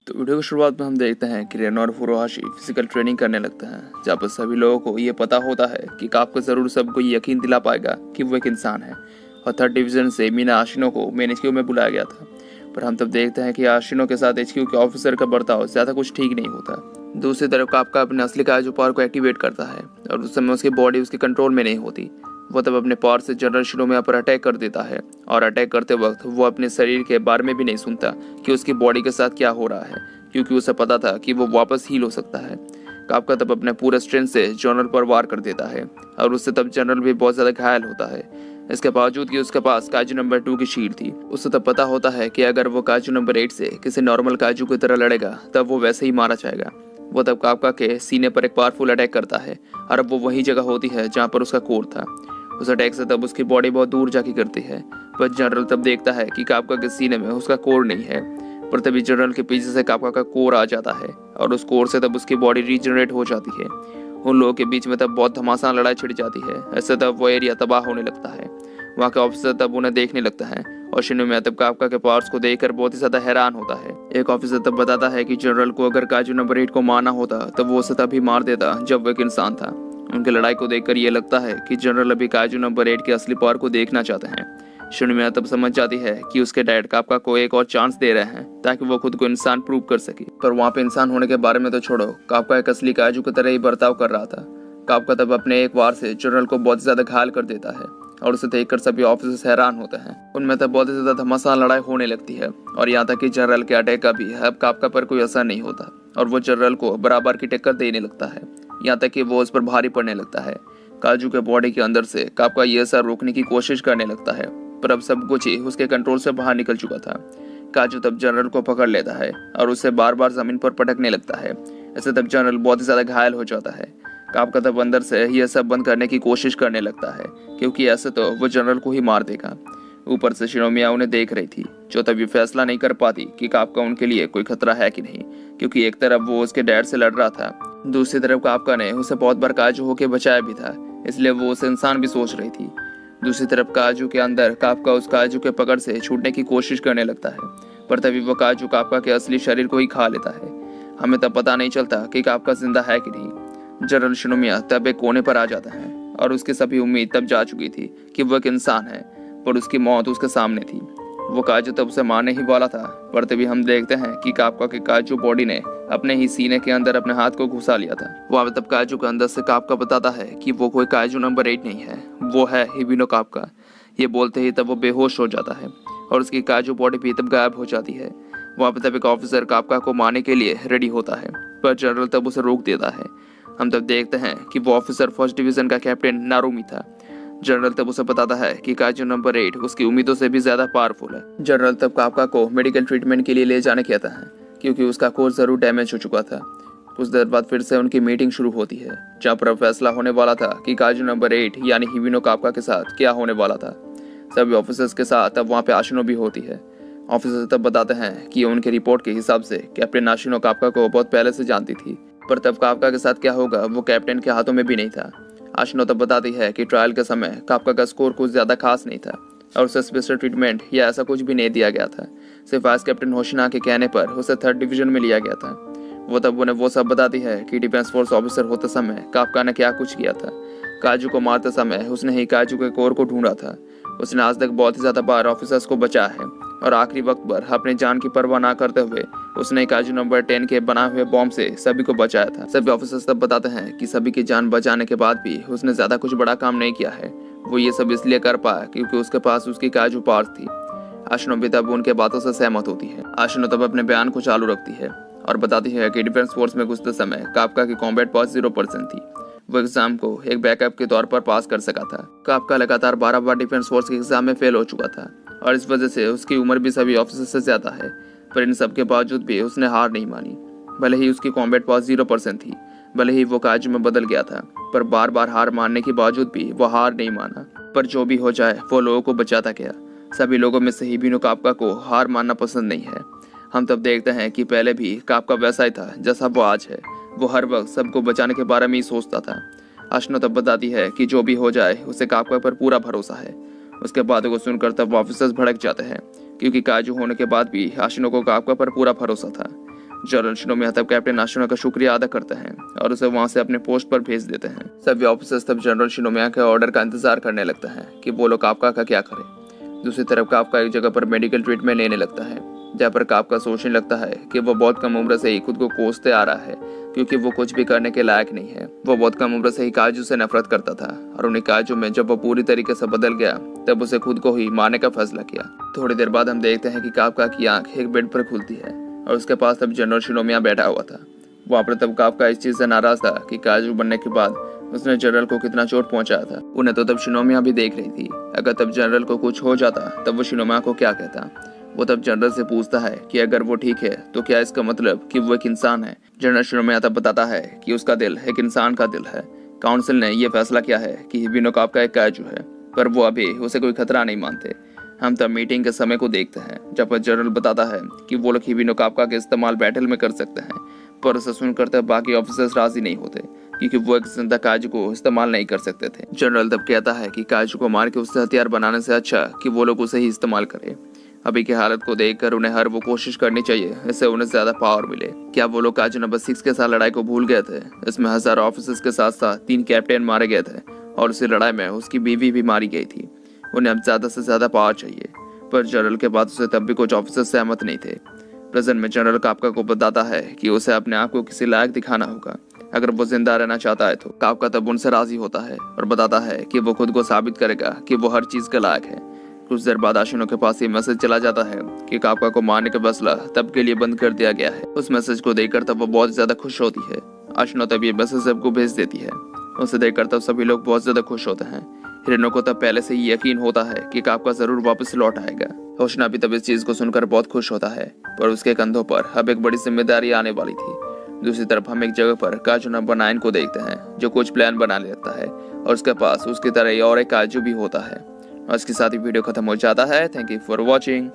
तो वीडियो की शुरुआत में हम देखते हैं कि रेन और फुरोहाशी फिजिकल ट्रेनिंग करने लगते हैं, जहाँ पर सभी लोगों को ये पता होता है कि काफका जरूर सबको यकीन दिला पाएगा कि वो एक इंसान है। और थर्ड डिवीजन से मीना आशिनो को मेन एचक्यू में बुलाया गया था, पर हम तब देखते हैं कि आशिनो के साथ एचक्यू के ऑफिसर का बर्ताव ज्यादा कुछ ठीक नहीं होता। दूसरी तरफ काफका अपने असली काजू पावर को एक्टिवेट करता है और उस समय उसकी बॉडी उसके कंट्रोल में नहीं होती। वो तब अपने पावर से जनरल शिनोमिया पर अटैक कर देता है और अटैक करते वक्त वो अपने शरीर के बारे में भी नहीं सुनता कि उसकी बॉडी के साथ क्या हो रहा है, क्योंकि उसे पता था कि वो वापस हील हो सकता है। काफका तब अपने पूरे स्ट्रेंथ से जनरल पर वार कर देता है और उससे तब जनरल भी बहुत ज्यादा घायल होता है। इसके बावजूद कि उसके पास काजू नंबर 2 की शील्ड थी, उसे तब पता होता है कि अगर वो काजू नंबर 8 से किसी नॉर्मल काजू की तरह लड़ेगा तब वो वैसे ही मारा जाएगा। वो तब काफका के सीने पर एक पावरफुल अटैक करता है और अब वो वही जगह होती है जहाँ पर उसका कोर था। उस अटैक से तब उसकी बॉडी बहुत दूर जाके करती है, पर जनरल तब देखता है कि काफका के सीने में उसका कोर नहीं है। पर तभी जनरल के पीछे से काफका का कोर आ जाता है और उस कोर से तब उसकी बॉडी रीजनरेट हो जाती है। उन लोगों के बीच में तब बहुत घमासान लड़ाई छिड़ जाती है। ऐसे तब वो एरिया तबाह होने लगता है। वहाँ के ऑफिसर तब उन्हें देखने लगता है और शिनोमिया तब काफका के पावर्स को देखकर बहुत ही ज्यादा हैरान होता है। एक ऑफिसर तब बताता है कि जनरल को अगर काजू नंबर 8 को मारना होता तब वो उसे तभी मार देता जब वो एक इंसान था। उनकी लड़ाई को देखकर ये लगता है कि जनरल अभी काजू नंबर 8 के असली पावर को देखना चाहते हैं। शिनोमिया तब समझ जाती है कि उसके डैड काफका को एक और चांस दे रहे हैं ताकि वो खुद को इंसान प्रूव कर सके। पर वहाँ पे इंसान होने के बारे में तो छोड़ो, काफका एक असली काजू की तरह ही बर्ताव कर रहा था। काफका तब अपने एक वार से जनरल को बहुत ज्यादा घायल कर देता है और उसे देखकर सभी ऑफिसर्स हैरान होते हैं। उनमें तब बहुत ही ज्यादा घमासान लड़ाई होने लगती है और यहाँ तक कि जनरल के अटैक का भी अब काफका पर कोई असर नहीं होता और वो जनरल को बराबर की टक्कर देने लगता है, यहाँ तक कि वो उस पर भारी पड़ने लगता है। काजू के बॉडी के अंदर से काफका ये असर रोकने की कोशिश करने लगता है, पर अब सब कुछ ही उसके कंट्रोल से बाहर निकल चुका था। काजू तब जनरल को पकड़ लेता है और उससे बार बार जमीन पर पटकने लगता है। ऐसे तब जनरल बहुत ही ज्यादा घायल हो जाता है। काफका तब अंदर से यह सब बंद करने की कोशिश करने लगता है, क्योंकि ऐसे तो वो जनरल को ही मार देगा। ऊपर से शिनोमिया उन्हें देख रही थी, जो तब ये फैसला नहीं कर पाती कि काफका उनके लिए कोई खतरा है कि नहीं, क्योंकि एक तरफ वो उसके डैड से लड़ रहा था, दूसरी तरफ काफका ने उसे बहुत बार काजू होके बचाया भी था, इसलिए वो उसे इंसान भी सोच रही थी। दूसरी तरफ काजू के अंदर काफका उस काजू के पकड़ से छूटने की कोशिश करने लगता है, पर तभी वो काजू काफका के असली शरीर को ही खा लेता है। हमें तब पता नहीं चलता कि काफका जिंदा है कि नहीं। जनरल शिनोमिया तब एक कोने पर आ जाता है और उसकी सभी उम्मीद तब जा चुकी थी कि वो एक इंसान है, पर उसकी मौत उसके सामने थी। वो काजू तब उसे मारने ही वाला था, पर तभी हम देखते हैं कि काफका के काजू बॉडी ने अपने ही सीने के अंदर अपने हाथ को घुसा लिया था। वहाँ तब काजू के अंदर से काफका बताता है कि वो कोई काजू नंबर 8 नहीं है, वो है हिबिनो काफका। ये बोलते ही तब वो बेहोश हो जाता है और उसकी काजू बॉडी भी तब गायब हो जाती है। वहाँ पे तब एक ऑफिसर काफका को मारने के लिए रेडी होता है, पर जनरल तब उसे रोक देता है। हम तब देखते हैं कि वो ऑफिसर फर्स्ट डिवीजन का कैप्टन नारुमी था। जनरल तब उसे बताता है कि काजू नंबर 8 उसकी उम्मीदों से भी ज्यादा पावरफुल है। जनरल तब काफका को मेडिकल ट्रीटमेंट के लिए ले जाने कहता है, क्योंकि उसका कोर जरूर डैमेज हो चुका था। कुछ देर बाद फिर से उनकी मीटिंग शुरू होती है, जहाँ पर फैसला होने वाला था कि काजू नंबर 8 यानी हिबिनो काफका के साथ क्या होने वाला था। सभी ऑफिसर्स के साथ तब वहाँ पे आशिनो भी होती है। ऑफिसर तब बताते हैं कि उनकी रिपोर्ट के हिसाब से कैप्टन आशिनो काफका को बहुत पहले से जानती थी, पर तब काफका के साथ क्या होगा वो कैप्टन के हाथों में भी नहीं था। आशिनो तब बताती है कि ट्रायल के समय काफका का स्कोर कुछ ज्यादा खास नहीं था और उसे स्पेशल ट्रीटमेंट या ऐसा कुछ भी नहीं दिया गया था। सिर्फ वाइस कैप्टन होशिना के कहने पर उसे थर्ड डिवीजन में लिया गया था। वो तब उन्हें वो सब बताती है कि डिफेंस फोर्स ऑफिसर होते समय काफका ने क्या कुछ किया था। काजू को मारते समय उसने ही काजू के कोर को ढूंढा था। उसने आज तक बहुत ही ज्यादा बार ऑफिसर्स को बचाया है और आखिरी वक्त पर अपनी जान की परवाह ना करते हुए उसने काजू नंबर 10 के बनाए हुए बॉम्ब से सभी को बचाया था। सभी ऑफिसर्स तब बताते हैं कि सभी की जान बचाने के बाद भी उसने ज्यादा कुछ बड़ा काम नहीं किया है। वो ये सब इसलिए कर पाया क्योंकि उसके पास उसकी काजू पावर्स थी। आशिनो भी तब उनके बातों से सहमत होती है। आशिनो तब अपने बयान को चालू रखती है और बताती है कि डिफेंस फोर्स में घुसते समय काफका की कॉम्बैट पास 0% थी। वो एग्जाम को एक बैकअप के तौर पर पास कर सका था। काफका लगातार 12 बार डिफेंस फोर्स के एग्जाम में फेल हो चुका था और इस वजह से उसकी उम्र भी सभी ऑफिसर से ज्यादा है, पर इन सब के बावजूद भी उसने हार नहीं मानी। भले ही उसकी कॉम्बैट पास 0% थी, भले ही वो काजू में बदल गया था, पर बार बार हार मानने के बावजूद भी वो हार नहीं माना। पर जो भी हो जाए वो लोगों को बचाता गया। सभी लोगों में से हिबिनो काफका को हार मानना पसंद नहीं है। हम तब देखते हैं कि पहले भी काफका वैसा ही था जैसा वो आज है। वो हर वक्त सबको बचाने के बारे में ही सोचता था। आशिनो तब बताती है कि जो भी हो जाए उसे काफका पर पूरा भरोसा है। उसके बाद को सुनकर तब ऑफिसर्स भड़क जाते हैं, क्योंकि काजू होने के बाद भी आशिनो को काफका पर पूरा भरोसा था। जनरल शिनोमिया तब कैप्टन आशिनो का शुक्रिया अदा करते हैं और उसे वहां से अपने पोस्ट पर भेज देते हैं। सभी ऑफिसर्स तब जनरल शिनोमिया के ऑर्डर का इंतजार करने लगता है कि वो लोग काफका का क्या करे। दूसरी तरफ काफका एक जगह पर मेडिकल ट्रीटमेंट लेने लगता है, जहाँ पर काफका सोचने लगता है कि वो बहुत कम उम्र से ही खुद को कोसते आ रहा है क्योंकि वो कुछ भी करने के लायक नहीं है। वो बहुत कम उम्र से ही काजू से नफरत करता था और उन्हीं काजू में जब वो पूरी तरीके से बदल गया तब उसे खुद को ही मारने का फैसला किया। थोड़ी देर बाद हम देखते हैं कि काफका की आंख एक बेड पर खुलती है और उसके पास तब जनरल शिनोमिया बैठा हुआ था। वहाँ पर तब काफका इस चीज से नाराज था कि काजू बनने के बाद उसने जनरल को कितना चोट पहुंचाया था। उन्हें तो तब शिनोमिया भी देख रही थी। अगर तब जनरल को कुछ हो जाता तब वो शिनोमिया को क्या कहता। वो तब जनरल से पूछता है कि अगर वो ठीक है तो क्या इसका मतलब कि वो एक इंसान है। जनरल शिनोमिया तब बताता है कि उसका दिल एक इंसान का दिल है। काउंसिल ने यह फैसला किया है कि हिबिनो काफका एक काजू है, पर वो अभी उसे कोई खतरा नहीं मानते। हम तब मीटिंग के समय को देखते हैं जब पर जनरल बताता है कि वो लोग हिबिनो काफका के इस्तेमाल बैटल में कर सकते हैं, पर उसे सुनकर तब बाकी ऑफिसर्स राजी नहीं होते क्योंकि वो एक जिंदा काजू को इस्तेमाल नहीं कर सकते थे। जनरल तब कहता है कि काजू को मार के उससे हथियार बनाने से अच्छा कि वो लोग उसे ही इस्तेमाल करें। अभी की हालत को देखकर उन्हें हर वो कोशिश करनी चाहिए इससे उन्हें ज्यादा पावर मिले। क्या वो लोग काजू नंबर 6 के साथ लड़ाई को भूल गए थे? इसमें हजारों ऑफिसर्स के साथ साथ 3 कैप्टन मारे गए थे और उसी लड़ाई में उसकी बीवी भी मारी गई थी। उन्हें अब ज्यादा से ज्यादा पावर चाहिए, पर जनरल के बाद उसे तब भी कुछ ऑफिसर सहमत नहीं थे। प्रेजेंट में जनरल काफका को बताता है कि उसे अपने आप को किसी लायक दिखाना होगा अगर वो जिंदा रहना चाहता है। तो काफका तब उनसे राजी होता है और बताता है कि वो खुद को साबित करेगा कि वो हर चीज के लायक है। कुछ देर बाद आशिनो के पास ये मैसेज चला जाता है कि काफका को मारने का फैसला तब के लिए बंद कर दिया गया है। उस मैसेज को देखकर तब वो बहुत ज्यादा खुश होती है। आशिनो तब ये मैसेज सबको भेज देती है। उसे देखकर तब सभी लोग बहुत ज्यादा खुश होते हैं। हिरोनो को तब पहले से ही यकीन होता है कि काफका जरूर वापस लौट आएगा। होशना भी तब इस चीज को सुनकर बहुत खुश होता है, पर उसके कंधों पर अब एक बड़ी जिम्मेदारी आने वाली थी। दूसरी तरफ हम एक जगह पर काजू नंबर 9 को देखते हैं जो कुछ प्लान बनाने लगता है और उसके पास उसकी तरह और एक काजू भी होता है। और इसके साथ ही वीडियो खत्म हो जाता है। Thank you for watching.